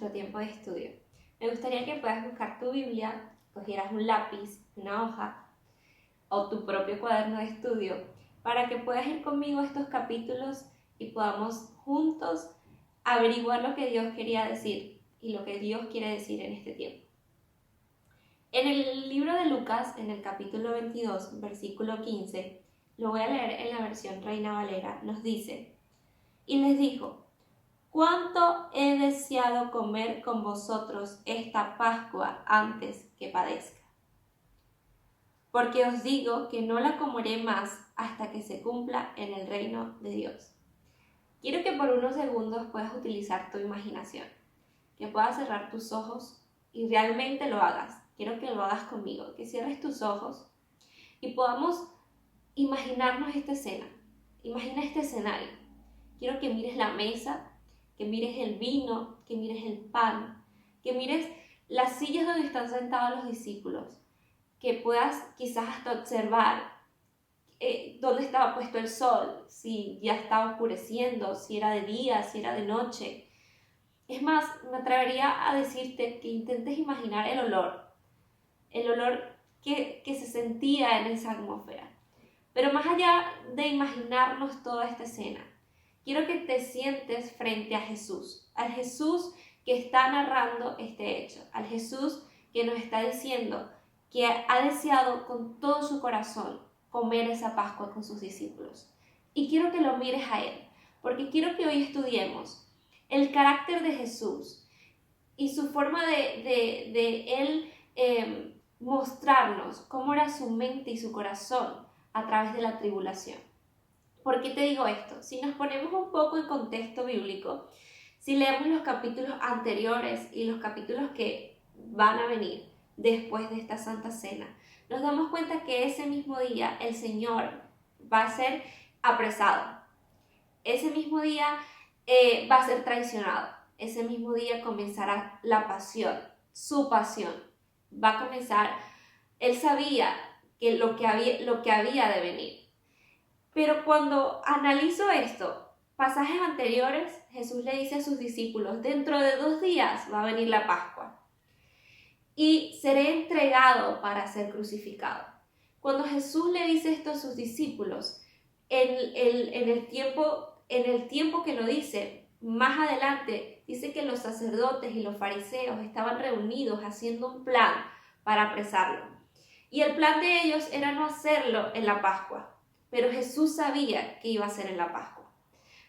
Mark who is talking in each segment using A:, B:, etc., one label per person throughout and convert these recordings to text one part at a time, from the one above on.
A: nuestro tiempo de estudio. Me gustaría que puedas buscar tu Biblia, cogieras un lápiz, una hoja o tu propio cuaderno de estudio para que puedas ir conmigo a estos capítulos y podamos juntos averiguar lo que Dios quería decir y lo que Dios quiere decir en este tiempo. En el libro de Lucas, en el capítulo 22, versículo 15, lo voy a leer en la versión Reina Valera, nos dice: y les dijo: ¿cuánto he deseado comer con vosotros esta Pascua antes que padezca? Porque os digo que no la comeré más hasta que se cumpla en el reino de Dios. Quiero que por unos segundos puedas utilizar tu imaginación, que puedas cerrar tus ojos y realmente lo hagas. Quiero que lo hagas conmigo, que cierres tus ojos y podamos imaginarnos esta escena. Imagina este escenario. Quiero que mires la mesa, que mires el vino, que mires el pan, que mires las sillas donde están sentados los discípulos, que puedas quizás hasta observar dónde estaba puesto el sol, si ya estaba oscureciendo, si era de día, si era de noche. Es más, me atrevería a decirte que intentes imaginar el olor que se sentía en esa atmósfera. Pero más allá de imaginarnos toda esta escena, quiero que te sientes frente a Jesús, al Jesús que está narrando este hecho, al Jesús que nos está diciendo que ha deseado con todo su corazón comer esa Pascua con sus discípulos. Y quiero que lo mires a Él, porque quiero que hoy estudiemos el carácter de Jesús y su forma de Él mostrarnos cómo era su mente y su corazón a través de la tribulación. ¿Por qué te digo esto? Si nos ponemos un poco en contexto bíblico, si leemos los capítulos anteriores y los capítulos que van a venir después de esta Santa Cena, nos damos cuenta que ese mismo día el Señor va a ser apresado. Ese mismo día va a ser traicionado. Ese mismo día comenzará la pasión, su pasión. Va a comenzar, Él sabía que lo que había de venir. Pero cuando analizo esto, pasajes anteriores, Jesús le dice a sus discípulos: dentro de 2 días va a venir la Pascua y seré entregado para ser crucificado. Cuando Jesús le dice esto a sus discípulos, en el tiempo que lo dice, más adelante dice que los sacerdotes y los fariseos estaban reunidos haciendo un plan para apresarlo. Y el plan de ellos era no hacerlo en la Pascua, pero Jesús sabía que iba a ser en la Pascua.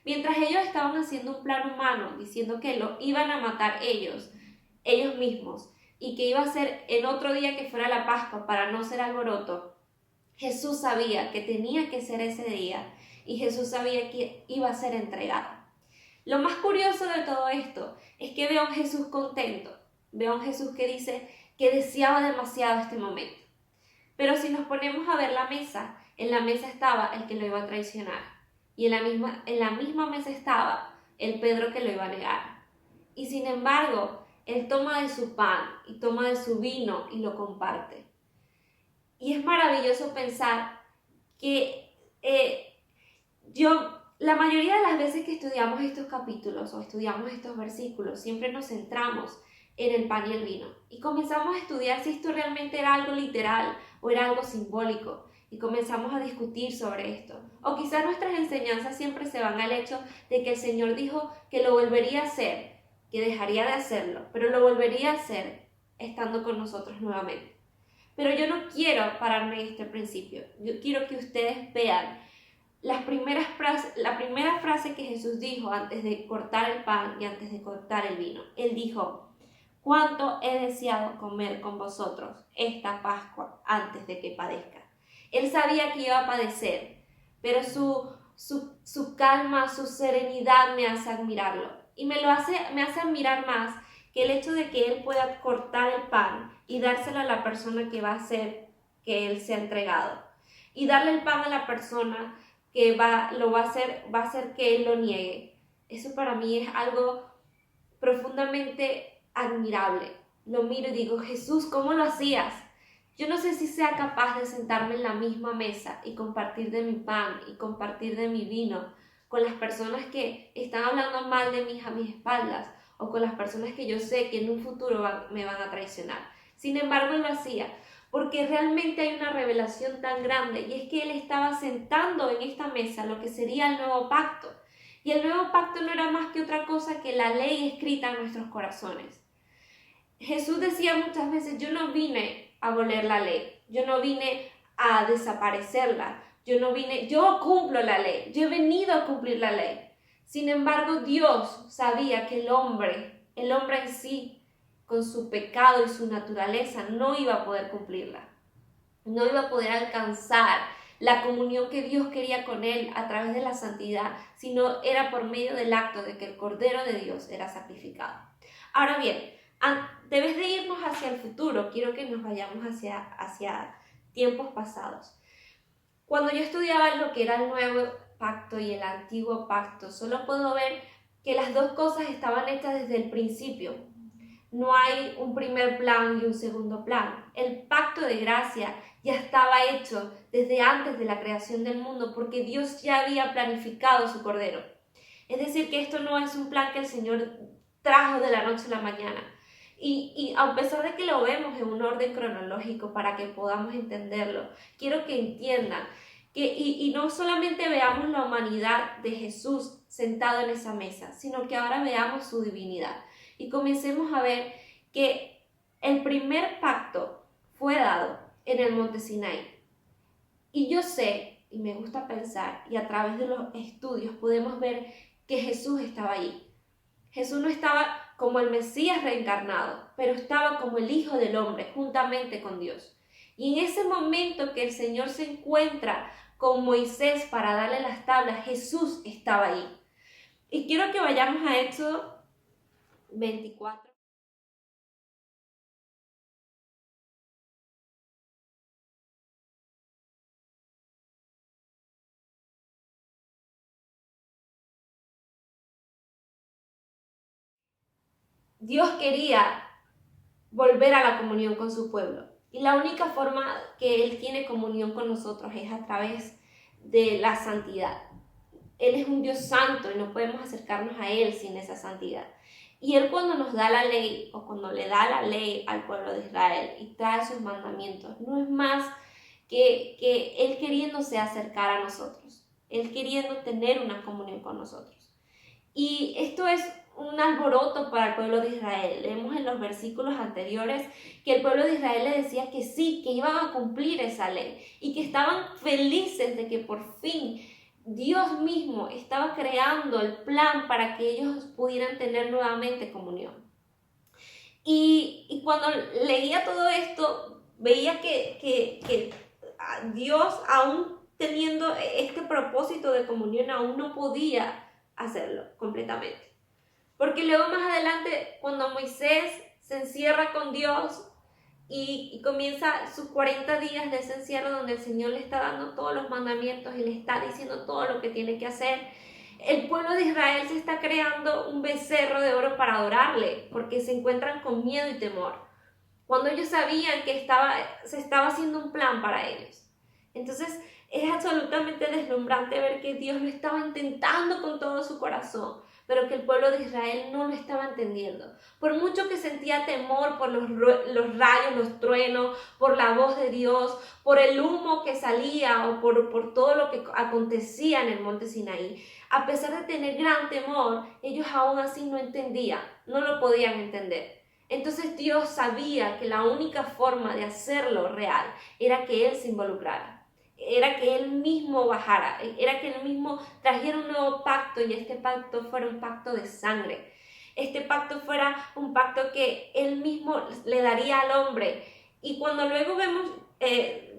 A: Mientras ellos estaban haciendo un plan humano, diciendo que lo iban a matar ellos mismos, y que iba a ser en otro día que fuera la Pascua para no ser alboroto, Jesús sabía que tenía que ser ese día y Jesús sabía que iba a ser entregado. Lo más curioso de todo esto es que veo a un Jesús contento, veo a un Jesús que dice que deseaba demasiado este momento. Pero si nos ponemos a ver la mesa, en la mesa estaba el que lo iba a traicionar y en la misma mesa estaba el Pedro que lo iba a negar. Y sin embargo, él toma de su pan y toma de su vino y lo comparte. Y es maravilloso pensar que la mayoría de las veces que estudiamos estos capítulos o estudiamos estos versículos, siempre nos centramos en el pan y el vino. Y comenzamos a estudiar si esto realmente era algo literal o era algo simbólico. Y comenzamos a discutir sobre esto. O quizás nuestras enseñanzas siempre se van al hecho de que el Señor dijo que lo volvería a hacer, que dejaría de hacerlo, pero lo volvería a hacer estando con nosotros nuevamente. Pero yo no quiero pararme en este principio. Yo quiero que ustedes vean la primera frase que Jesús dijo antes de cortar el pan y antes de cortar el vino. Él dijo: ¿cuánto he deseado comer con vosotros esta Pascua antes de que padezca? Él sabía que iba a padecer, pero su calma, su serenidad me hace admirarlo. Y me hace admirar más que el hecho de que él pueda cortar el pan y dárselo a la persona que va a hacer que él sea entregado. Y darle el pan a la persona que va a hacer que él lo niegue. Eso para mí es algo profundamente admirable. Lo miro y digo: Jesús, ¿cómo lo hacías? Yo no sé si sea capaz de sentarme en la misma mesa y compartir de mi pan y compartir de mi vino con las personas que están hablando mal de mí a mis espaldas, o con las personas que yo sé que en un futuro me van a traicionar. Sin embargo, él lo hacía porque realmente hay una revelación tan grande, y es que él estaba sentando en esta mesa lo que sería el nuevo pacto. Y el nuevo pacto no era más que otra cosa que la ley escrita en nuestros corazones. Jesús decía muchas veces: yo no vine a abolir la ley, yo no vine a desaparecerla, yo cumplo la ley, yo he venido a cumplir la ley. Sin embargo, Dios sabía que el hombre en sí, con su pecado y su naturaleza, no iba a poder cumplirla, no iba a poder alcanzar la comunión que Dios quería con él a través de la santidad, sino era por medio del acto de que el Cordero de Dios era sacrificado. Ahora bien, debes de irnos hacia el futuro, quiero que nos vayamos hacia tiempos pasados. Cuando yo estudiaba lo que era el nuevo pacto y el antiguo pacto, solo puedo ver que las dos cosas estaban hechas desde el principio. No hay un primer plan y un segundo plan. El pacto de gracia ya estaba hecho desde antes de la creación del mundo, porque Dios ya había planificado su Cordero. Es decir, que esto no es un plan que el Señor trajo de la noche a la mañana. Y a pesar de que lo vemos en un orden cronológico para que podamos entenderlo, quiero que entiendan y no solamente veamos la humanidad de Jesús sentado en esa mesa, sino que ahora veamos su divinidad y comencemos a ver que el primer pacto fue dado en el monte Sinaí. Y yo sé, y me gusta pensar, y a través de los estudios podemos ver que Jesús estaba allí. Jesús no estaba como el Mesías reencarnado, pero estaba como el Hijo del Hombre, juntamente con Dios. Y en ese momento que el Señor se encuentra con Moisés para darle las tablas, Jesús estaba ahí. Y quiero que vayamos a Éxodo 24. Dios quería volver a la comunión con su pueblo. Y la única forma que Él tiene comunión con nosotros es a través de la santidad. Él es un Dios santo y no podemos acercarnos a Él sin esa santidad. Y Él, cuando nos da la ley, o cuando le da la ley al pueblo de Israel y trae sus mandamientos, no es más que Él queriéndose acercar a nosotros, Él queriendo tener una comunión con nosotros. Y esto es un alboroto para el pueblo de Israel. Leemos en los versículos anteriores que el pueblo de Israel le decía que sí, que iban a cumplir esa ley y que estaban felices de que por fin Dios mismo estaba creando el plan para que ellos pudieran tener nuevamente comunión. Y cuando leía todo esto, veía que Dios, aún teniendo este propósito de comunión, aún no podía hacerlo completamente. Porque luego más adelante, cuando Moisés se encierra con Dios y comienza sus 40 días de ese encierro donde el Señor le está dando todos los mandamientos y le está diciendo todo lo que tiene que hacer, el pueblo de Israel se está creando un becerro de oro para adorarle, porque se encuentran con miedo y temor, cuando ellos sabían que se estaba haciendo un plan para ellos. Entonces es absolutamente deslumbrante ver que Dios lo estaba intentando con todo su corazón, pero que el pueblo de Israel no lo estaba entendiendo. Por mucho que sentía temor por los rayos, los truenos, por la voz de Dios, por el humo que salía o por todo lo que acontecía en el monte Sinaí, a pesar de tener gran temor, ellos aún así no entendían, no lo podían entender. Entonces Dios sabía que la única forma de hacerlo real era que Él se involucrara, era que Él mismo bajara, era que Él mismo trajera un nuevo pacto, y este pacto fuera un pacto de sangre. Este pacto fuera un pacto que Él mismo le daría al hombre. Y cuando luego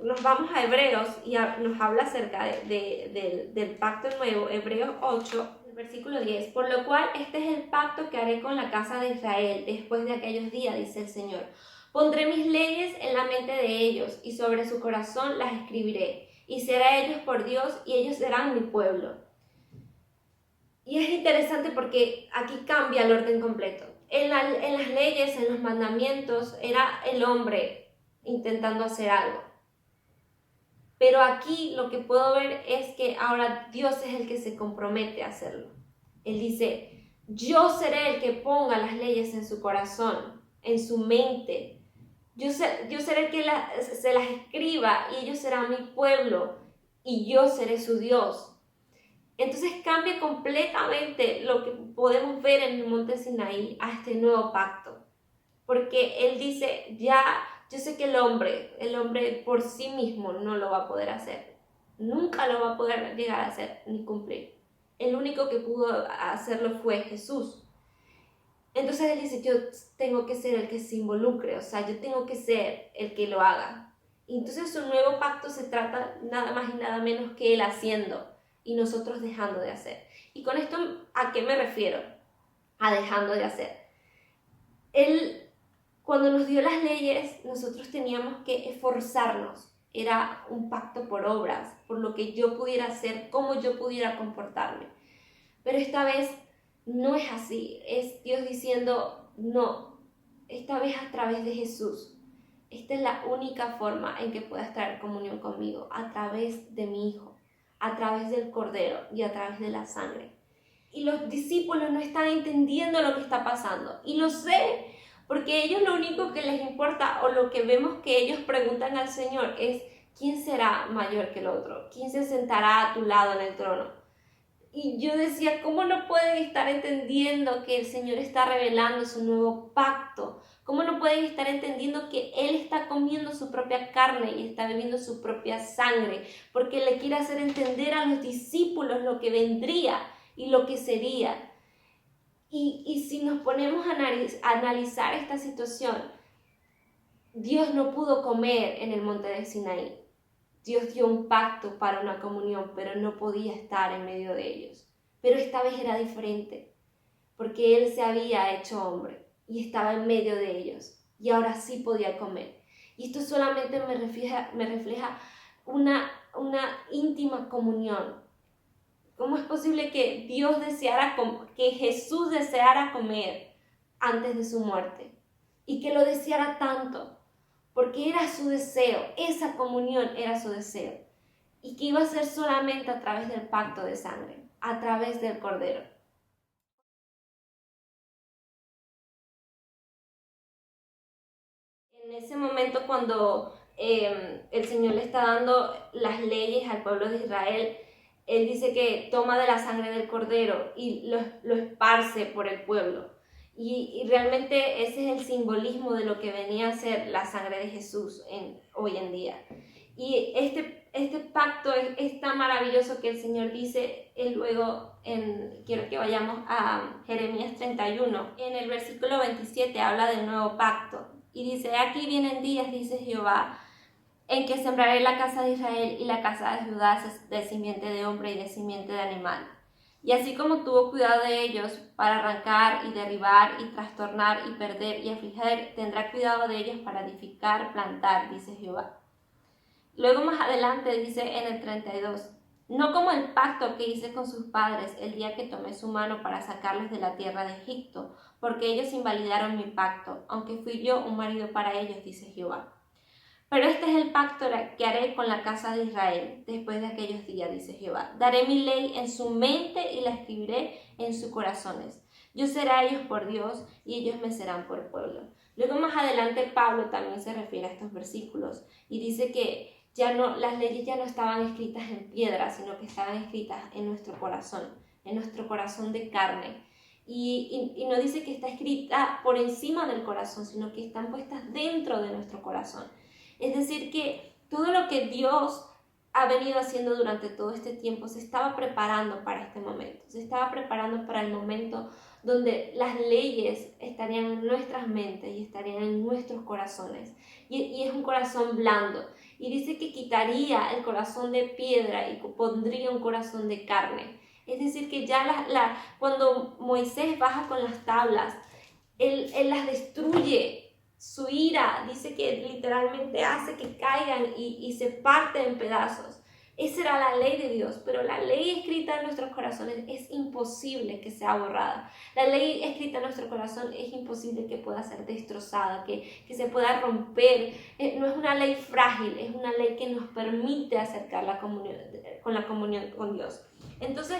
A: nos vamos a Hebreos y nos habla acerca del pacto nuevo, Hebreos 8, versículo 10, por lo cual este es el pacto que haré con la casa de Israel después de aquellos días, dice el Señor. Pondré mis leyes en la mente de ellos y sobre su corazón las escribiré, y será ellos por Dios y ellos serán mi pueblo. Y es interesante porque aquí cambia el orden completo. En las leyes, en los mandamientos, era el hombre intentando hacer algo. Pero aquí lo que puedo ver es que ahora Dios es el que se compromete a hacerlo. Él dice: Yo seré el que ponga las leyes en su corazón, en su mente. Yo seré el que se las escriba y ellos serán mi pueblo y yo seré su Dios. Entonces cambia completamente lo que podemos ver en el monte Sinaí a este nuevo pacto. Porque él dice, ya, yo sé que el hombre por sí mismo no lo va a poder hacer. Nunca lo va a poder llegar a hacer ni cumplir. El único que pudo hacerlo fue Jesús. Entonces él dice, yo tengo que ser el que se involucre, o sea, yo tengo que ser el que lo haga. Y entonces su nuevo pacto se trata nada más y nada menos que él haciendo y nosotros dejando de hacer. Y con esto, ¿a qué me refiero? A dejando de hacer. Él, cuando nos dio las leyes, nosotros teníamos que esforzarnos. Era un pacto por obras, por lo que yo pudiera hacer, cómo yo pudiera comportarme. Pero esta vez no es así. Es Dios diciendo, no, esta vez a través de Jesús. Esta es la única forma en que puedas traer comunión conmigo, a través de mi Hijo, a través del Cordero y a través de la sangre. Y los discípulos no están entendiendo lo que está pasando. Y lo sé, porque ellos lo único que les importa, o lo que vemos que ellos preguntan al Señor, es ¿quién será mayor que el otro? ¿Quién se sentará a tu lado en el trono? Y yo decía, ¿cómo no pueden estar entendiendo que el Señor está revelando su nuevo pacto? ¿Cómo no pueden estar entendiendo que Él está comiendo su propia carne y está bebiendo su propia sangre? Porque le quiere hacer entender a los discípulos lo que vendría y lo que sería. Y si nos ponemos a analizar esta situación, Dios no pudo comer en el monte de Sinaí. Dios dio un pacto para una comunión, pero no podía estar en medio de ellos. Pero esta vez era diferente, porque Él se había hecho hombre y estaba en medio de ellos, y ahora sí podía comer. Y esto solamente me refleja una íntima comunión. ¿Cómo es posible que que Jesús deseara comer antes de su muerte? Y que lo deseara tanto, porque era su deseo, esa comunión era su deseo. Y que iba a ser solamente a través del pacto de sangre, a través del Cordero. En ese momento cuando el Señor le está dando las leyes al pueblo de Israel, Él dice que toma de la sangre del Cordero y lo esparce por el pueblo. Y realmente ese es el simbolismo de lo que venía a ser la sangre de Jesús hoy en día. Y este pacto es tan maravilloso que el Señor dice, luego, quiero que vayamos a Jeremías 31, en el versículo 27 habla del nuevo pacto. Y dice, aquí vienen días, dice Jehová, en que sembraré la casa de Israel y la casa de Judá de simiente de hombre y de simiente de animal. Y así como tuvo cuidado de ellos para arrancar y derribar y trastornar y perder y afligir, tendrá cuidado de ellos para edificar, plantar, dice Jehová. Luego más adelante dice en el 32, no como el pacto que hice con sus padres el día que tomé su mano para sacarles de la tierra de Egipto, porque ellos invalidaron mi pacto, aunque fui yo un marido para ellos, dice Jehová. Pero este es el pacto que haré con la casa de Israel después de aquellos días, dice Jehová. Daré mi ley en su mente y la escribiré en sus corazones. Yo seré a ellos por Dios y ellos me serán por pueblo. Luego más adelante Pablo también se refiere a estos versículos y dice que las leyes ya no estaban escritas en piedra, sino que estaban escritas en nuestro corazón de carne. Y no dice que está escrita por encima del corazón, sino que están puestas dentro de nuestro corazón. Es decir, que todo lo que Dios ha venido haciendo durante todo este tiempo se estaba preparando para este momento. Se estaba preparando para el momento donde las leyes estarían en nuestras mentes y estarían en nuestros corazones. Y es un corazón blando. Y dice que quitaría el corazón de piedra y pondría un corazón de carne. Es decir, que ya cuando Moisés baja con las tablas, él las destruye. Su ira dice que literalmente hace que caigan y se parten en pedazos. Esa era la ley de Dios, pero la ley escrita en nuestros corazones es imposible que sea borrada. La ley escrita en nuestro corazón es imposible que pueda ser destrozada, que se pueda romper. No es una ley frágil, es una ley que nos permite acercar con la comunión con Dios. Entonces,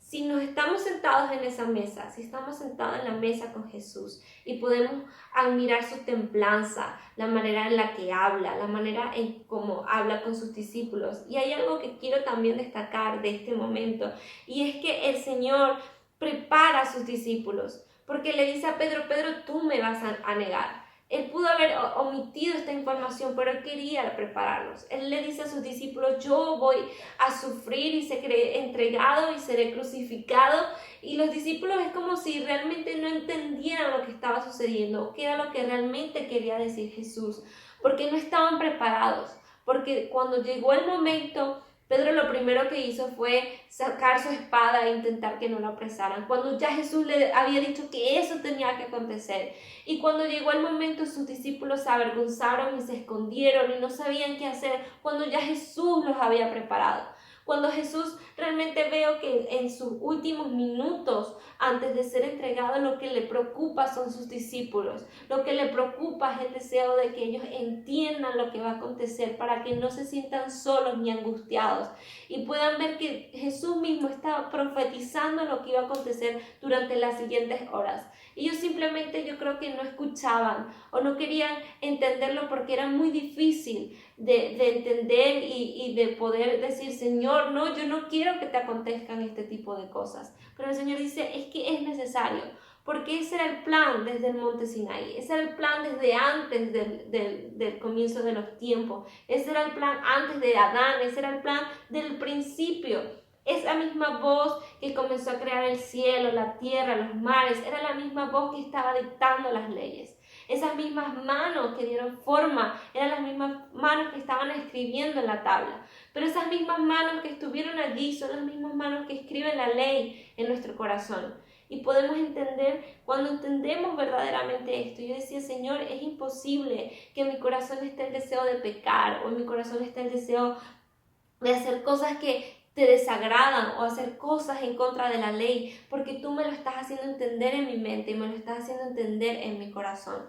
A: si nos estamos sentados en esa mesa, si estamos sentados en la mesa con Jesús y podemos admirar su templanza, la manera en la que habla, la manera en cómo habla con sus discípulos. Y hay algo que quiero también destacar de este momento, y es que el Señor prepara a sus discípulos, porque le dice a Pedro, Pedro, tú me vas a negar. Él pudo haber omitido esta información, pero él quería prepararlos. Él le dice a sus discípulos, yo voy a sufrir y seré entregado y seré crucificado. Y los discípulos es como si realmente no entendieran lo que estaba sucediendo, o qué era lo que realmente quería decir Jesús, porque no estaban preparados. Porque cuando llegó el momento, Pedro lo primero que hizo fue sacar su espada e intentar que no lo apresaran, cuando ya Jesús le había dicho que eso tenía que acontecer. Y cuando llegó el momento, sus discípulos se avergonzaron y se escondieron y no sabían qué hacer, cuando ya Jesús los había preparado. Cuando Jesús realmente veo que en sus últimos minutos antes de ser entregado, lo que le preocupa son sus discípulos. Lo que le preocupa es el deseo de que ellos entiendan lo que va a acontecer para que no se sientan solos ni angustiados y puedan ver que Jesús mismo estaba profetizando lo que iba a acontecer durante las siguientes horas. Ellos simplemente, yo creo que no escuchaban o no querían entenderlo porque era muy difícil de entender y de poder decir, Señor, no, yo no quiero que te acontezcan este tipo de cosas. Pero el Señor dice, es que es necesario, porque ese era el plan desde el monte Sinaí, ese era el plan desde antes del comienzo de los tiempos, ese era el plan antes de Adán, ese era el plan del principio. Esa misma voz que comenzó a crear el cielo, la tierra, los mares, era la misma voz que estaba dictando las leyes. Esas mismas manos que dieron forma, eran las mismas manos que estaban escribiendo en la tabla. Pero esas mismas manos que estuvieron allí son las mismas manos que escriben la ley en nuestro corazón. Y podemos entender, cuando entendemos verdaderamente esto, yo decía, Señor, es imposible que en mi corazón esté el deseo de pecar, o en mi corazón esté el deseo de hacer cosas que te desagradan o hacer cosas en contra de la ley, porque tú me lo estás haciendo entender en mi mente y me lo estás haciendo entender en mi corazón.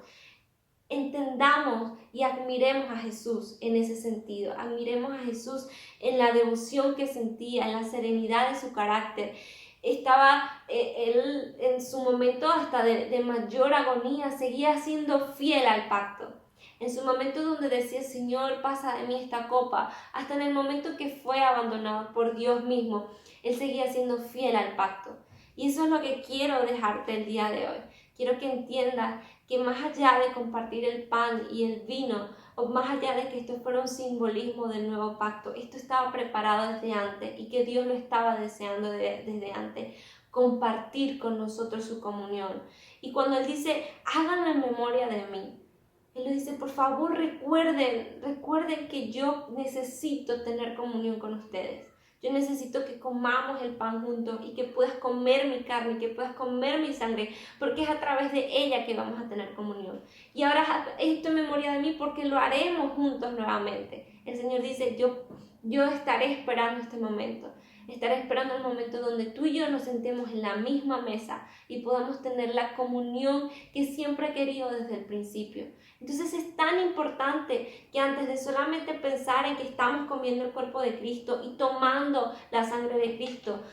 A: Entendamos y admiremos a Jesús en ese sentido, admiremos a Jesús en la devoción que sentía, en la serenidad de su carácter. Estaba él en su momento hasta de mayor agonía, seguía siendo fiel al pacto. En su momento donde decía, Señor, pasa de mí esta copa, hasta en el momento que fue abandonado por Dios mismo, Él seguía siendo fiel al pacto. Y eso es lo que quiero dejarte el día de hoy. Quiero que entiendas que más allá de compartir el pan y el vino, o más allá de que esto fuera un simbolismo del nuevo pacto, esto estaba preparado desde antes y que Dios lo estaba deseando desde antes, compartir con nosotros su comunión. Y cuando Él dice, háganlo en memoria de mí, Él le dice, por favor recuerden que yo necesito tener comunión con ustedes. Yo necesito que comamos el pan juntos y que puedas comer mi carne, que puedas comer mi sangre, porque es a través de ella que vamos a tener comunión. Y ahora esto en memoria de mí porque lo haremos juntos nuevamente. El Señor dice, yo estaré esperando este momento. Estaré esperando el momento donde tú y yo nos sentemos en la misma mesa y podamos tener la comunión que siempre he querido desde el principio. Entonces es tan importante que antes de solamente pensar en que estamos comiendo el cuerpo de Cristo y tomando la sangre de Cristo,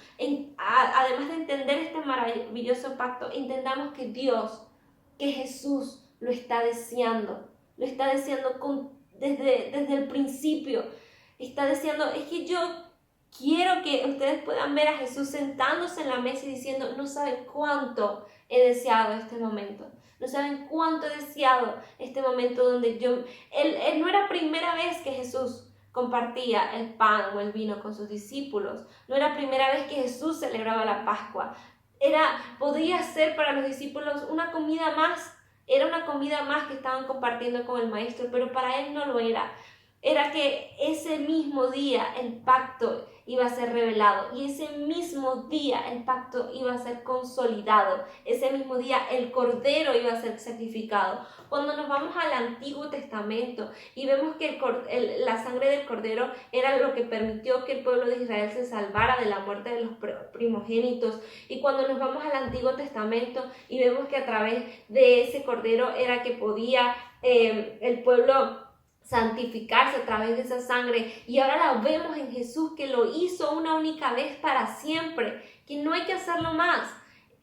A: además de entender este maravilloso pacto, entendamos que Dios, que Jesús lo está deseando desde el principio. Está deseando, es que yo quiero que ustedes puedan ver a Jesús sentándose en la mesa y diciendo, no saben cuánto he deseado este momento. No saben cuánto he deseado este momento donde él no era primera vez que Jesús compartía el pan o el vino con sus discípulos. No era primera vez que Jesús celebraba la Pascua. Podía ser para los discípulos una comida más. Era una comida más que estaban compartiendo con el Maestro, pero para él no lo era. Era que ese mismo día el pacto iba a ser revelado y ese mismo día el pacto iba a ser consolidado. Ese mismo día el cordero iba a ser sacrificado. Cuando nos vamos al Antiguo Testamento y vemos que la sangre del cordero era lo que permitió que el pueblo de Israel se salvara de la muerte de los primogénitos, y cuando nos vamos al Antiguo Testamento y vemos que a través de ese cordero era que podía el pueblo santificarse a través de esa sangre, y ahora la vemos en Jesús que lo hizo una única vez para siempre, que no hay que hacerlo más.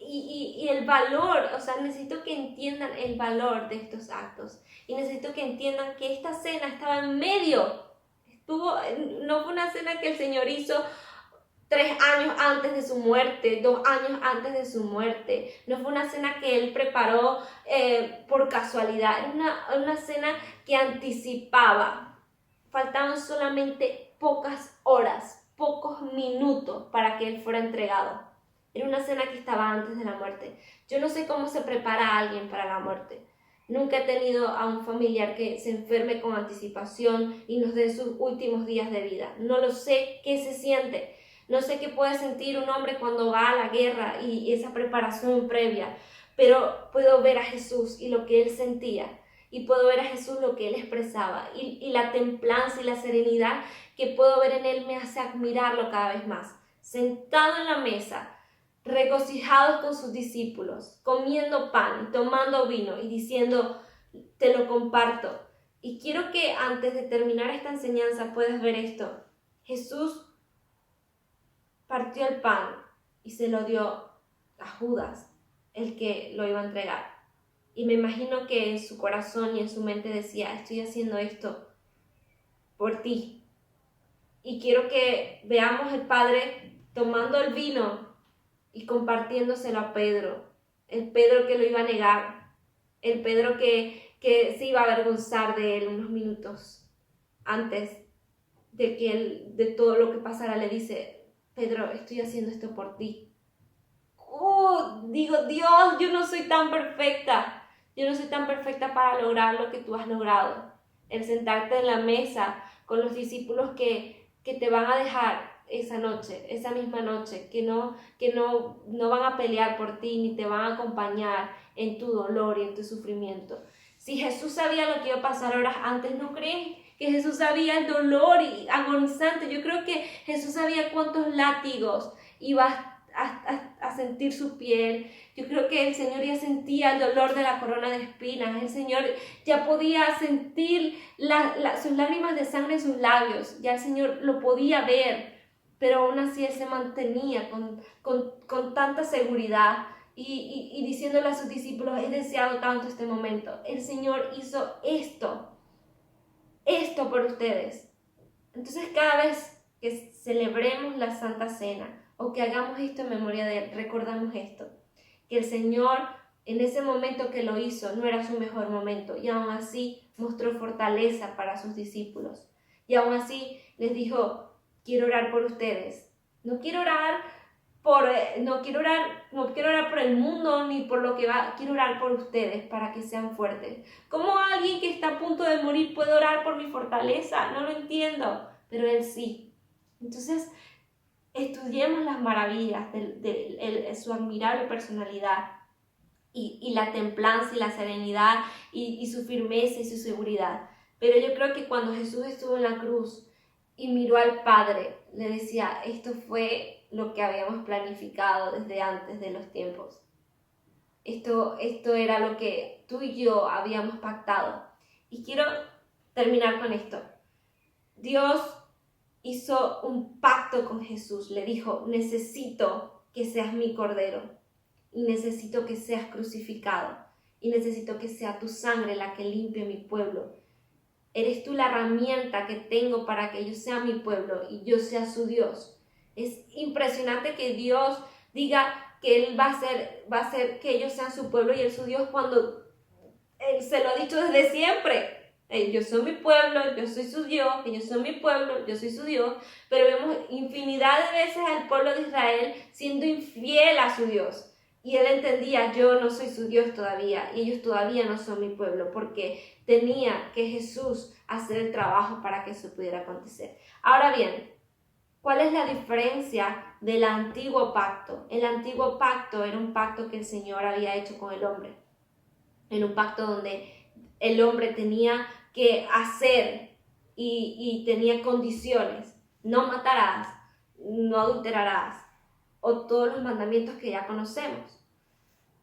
A: Y el valor, o sea, necesito que entiendan el valor de estos actos. Y necesito que entiendan que esta cena estaba en medio. No fue una cena que el Señor hizo 3 años antes de su muerte, 2 años antes de su muerte. No fue una cena que Él preparó por casualidad. Era una cena que anticipaba. Faltaban solamente pocas horas, pocos minutos para que Él fuera entregado. Era una cena que estaba antes de la muerte. Yo no sé cómo se prepara a alguien para la muerte. Nunca he tenido a un familiar que se enferme con anticipación y nos dé sus últimos días de vida. No lo sé qué se siente. No sé qué puede sentir un hombre cuando va a la guerra y esa preparación previa. Pero puedo ver a Jesús y lo que Él sentía. Y puedo ver a Jesús lo que Él expresaba. Y la templanza y la serenidad que puedo ver en Él me hace admirarlo cada vez más. Sentado en la mesa, regocijados con sus discípulos, comiendo pan y tomando vino y diciendo, te lo comparto. Y quiero que antes de terminar esta enseñanza puedas ver esto. Jesús partió el pan y se lo dio a Judas, el que lo iba a entregar. Y me imagino que en su corazón y en su mente decía, estoy haciendo esto por ti. Y quiero que veamos el Padre tomando el vino y compartiéndoselo a Pedro, el Pedro que lo iba a negar, el Pedro que se iba a avergonzar de él unos minutos antes de que él, de todo lo que pasara, le dice, Pedro, estoy haciendo esto por ti. Digo, Dios, yo no soy tan perfecta para lograr lo que tú has logrado. El sentarte en la mesa con los discípulos que te van a dejar esa noche, esa misma noche, que no van a pelear por ti ni te van a acompañar en tu dolor y en tu sufrimiento. Si Jesús sabía lo que iba a pasar horas antes, ¿no creen que Jesús sabía el dolor y agonizante? Yo creo que Jesús sabía cuántos látigos iba a sentir su piel. Yo creo que el Señor ya sentía el dolor de la corona de espinas. El Señor ya podía sentir sus lágrimas de sangre en sus labios. Ya el Señor lo podía ver. Pero aún así Él se mantenía con tanta seguridad y diciéndole a sus discípulos, he deseado tanto este momento. El Señor hizo esto por ustedes. Entonces cada vez que celebremos la Santa Cena o que hagamos esto en memoria de Él, recordamos esto, que el Señor en ese momento que lo hizo no era su mejor momento y aún así mostró fortaleza para sus discípulos y aún así les dijo, quiero orar por ustedes, no quiero orar por el mundo ni por lo que va, quiero orar por ustedes para que sean fuertes. ¿Cómo alguien que está a punto de morir puede orar por mi fortaleza? No lo entiendo, pero Él sí. Entonces, estudiemos las maravillas de su admirable personalidad y la templanza y la serenidad y su firmeza y su seguridad. Pero yo creo que cuando Jesús estuvo en la cruz y miró al Padre, le decía, esto fue lo que habíamos planificado desde antes de los tiempos. Esto era lo que tú y yo habíamos pactado. Y quiero terminar con esto. Dios hizo un pacto con Jesús. Le dijo, necesito que seas mi cordero y necesito que seas crucificado y necesito que sea tu sangre la que limpie mi pueblo. Eres tú la herramienta que tengo para que ellos sean mi pueblo y yo sea su Dios. Es impresionante que Dios diga que Él va a hacer que ellos sean su pueblo y Él su Dios cuando Él se lo ha dicho desde siempre. Ellos son mi pueblo, yo soy su Dios, ellos son mi pueblo, yo soy su Dios, pero vemos infinidad de veces al pueblo de Israel siendo infiel a su Dios. Y él entendía, yo no soy su Dios todavía, y ellos todavía no son mi pueblo, porque tenía que Jesús hacer el trabajo para que eso pudiera acontecer. Ahora bien, ¿cuál es la diferencia del antiguo pacto? El antiguo pacto era un pacto que el Señor había hecho con el hombre. Era un pacto donde el hombre tenía que hacer y tenía condiciones. No matarás, no adulterarás, o todos los mandamientos que ya conocemos.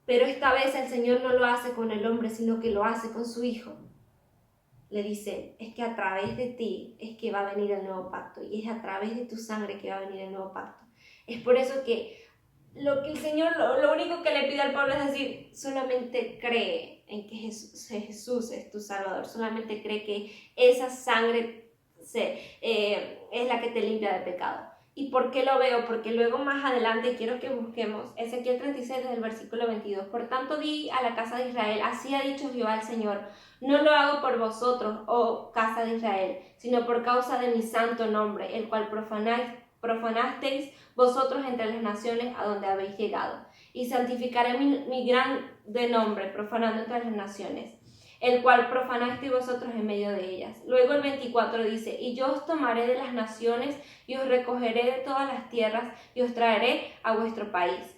A: Pero esta vez el Señor no lo hace con el hombre, sino que lo hace con su Hijo. Le dice, es que a través de ti es que va a venir el nuevo pacto, y es a través de tu sangre que va a venir el nuevo pacto. Es por eso que lo que el Señor, lo único que le pide al pueblo es decir, solamente cree en que Jesús es tu Salvador, solamente cree que esa sangre es la que te limpia de pecado. ¿Y por qué lo veo? Porque luego más adelante quiero que busquemos Ezequiel 36 desde el versículo 22. Por tanto di a la casa de Israel, así ha dicho Jehová el Señor, no lo hago por vosotros, oh casa de Israel, sino por causa de mi santo nombre, el cual profanasteis vosotros entre las naciones a donde habéis llegado. Y santificaré mi grande nombre, profanando entre las naciones, el cual profanasteis vosotros en medio de ellas. Luego el 24 dice, y yo os tomaré de las naciones, y os recogeré de todas las tierras, y os traeré a vuestro país.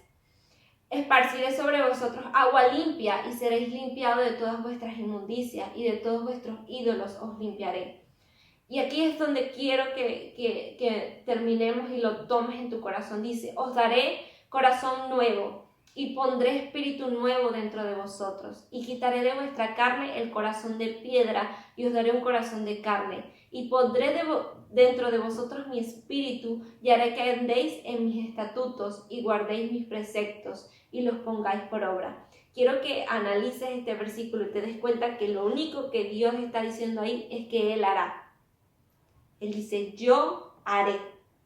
A: Esparciré sobre vosotros agua limpia, y seréis limpiados de todas vuestras inmundicias, y de todos vuestros ídolos os limpiaré. Y aquí es donde quiero que terminemos y lo tomes en tu corazón. Dice, os daré corazón nuevo y pondré espíritu nuevo dentro de vosotros. Y quitaré de vuestra carne el corazón de piedra y os daré un corazón de carne. Y pondré dentro de vosotros mi espíritu y haré que andéis en mis estatutos y guardéis mis preceptos y los pongáis por obra. Quiero que analices este versículo y te des cuenta que lo único que Dios está diciendo ahí es que Él hará. Él dice, yo haré.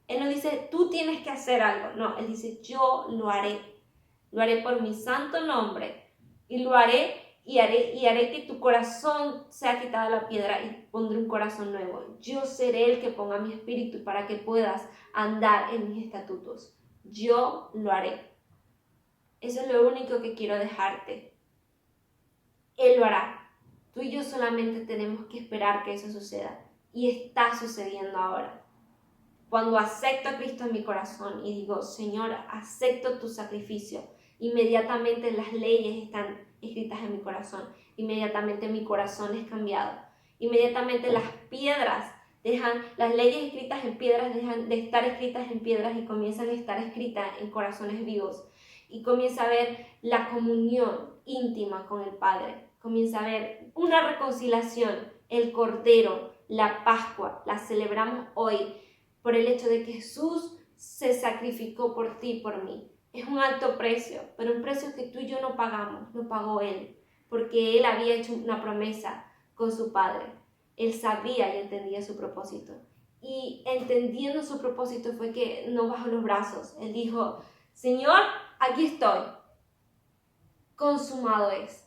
A: Él no dice, tú tienes que hacer algo. No, Él dice, yo lo haré. Lo haré por mi santo nombre. Y lo haré y haré que tu corazón sea quitado la piedra y pondré un corazón nuevo. Yo seré el que ponga mi espíritu para que puedas andar en mis estatutos. Yo lo haré. Eso es lo único que quiero dejarte. Él lo hará. Tú y yo solamente tenemos que esperar que eso suceda. Y está sucediendo ahora. Cuando acepto a Cristo en mi corazón y digo, Señor, acepto tu sacrificio, inmediatamente las leyes están escritas en mi corazón. Inmediatamente mi corazón es cambiado. Inmediatamente las leyes escritas en piedras dejan de estar escritas en piedras y comienzan a estar escritas en corazones vivos. Y comienza a haber la comunión íntima con el Padre. Comienza a haber una reconciliación, el Cordero, la Pascua, la celebramos hoy por el hecho de que Jesús se sacrificó por ti y por mí. Es un alto precio, pero un precio que tú y yo no pagamos, lo pagó Él, porque Él había hecho una promesa con su Padre. Él sabía y entendía su propósito. Y entendiendo su propósito fue que no bajó los brazos. Él dijo, Señor, aquí estoy. Consumado es.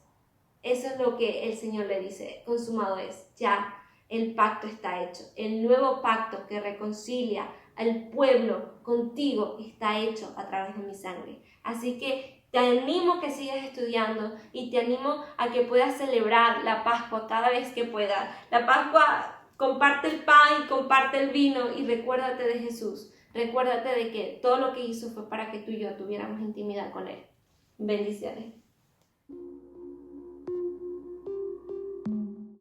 A: Eso es lo que el Señor le dice, consumado es, ya el pacto está hecho. El nuevo pacto que reconcilia al pueblo contigo está hecho a través de mi sangre. Así que te animo a que sigas estudiando y te animo a que puedas celebrar la Pascua cada vez que puedas. La Pascua, comparte el pan y comparte el vino y recuérdate de Jesús. Recuérdate de que todo lo que hizo fue para que tú y yo tuviéramos intimidad con Él. Bendiciones.